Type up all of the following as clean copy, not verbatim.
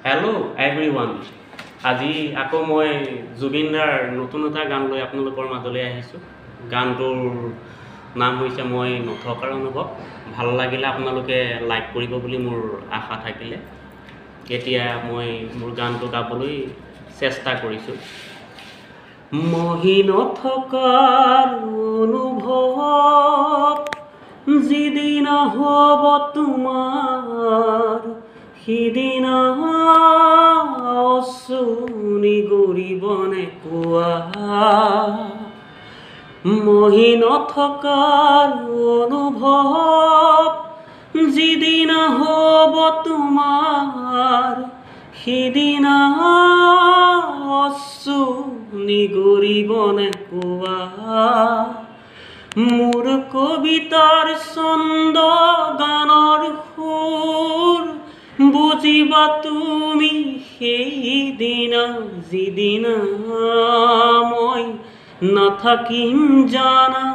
Hello' everyone. আজি আকৌ মই জুবিন দাৰ নতুন এটা গান লৈ আপোনালোকৰ মাজলৈ আহিছোঁ। গানটোৰ নাম হৈছে মই নথকাৰ অনুভৱ। ভাল লাগিলে আপোনালোকে লাইক কৰিব বুলি মোৰ আশা থাকিলে। এতিয়া মই মোৰ গানটো গাবলৈ চেষ্টা কৰিছোঁ। মহি নথকাৰ অনুভৱ যিদিনা হ'ব তোমাৰ, সিদিনা অচুনি গৰিবনে কোৱা। মহি নথকাৰ অনুভৱ যিদিনা হ'ব তোমাৰ, সিদিনা অচুনি গৰিবনে কোৱা। মোৰ কবিতাৰ ছন্দ গানৰ সুৰ বুজিবা তুমি সেইদিনা, যিদিনা মই নাথাকিম জানা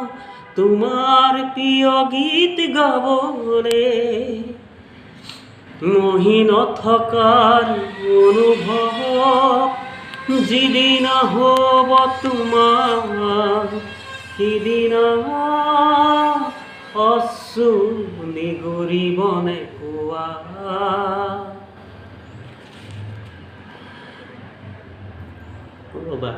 তোমাৰ প্ৰিয় গীত গাবলে। মহি নথকাৰ অনুভৱ যিদিনা হ'ব তোমাৰ, সিদিনা অচুনি গৰিবনে কোৱা। ৰ'বা।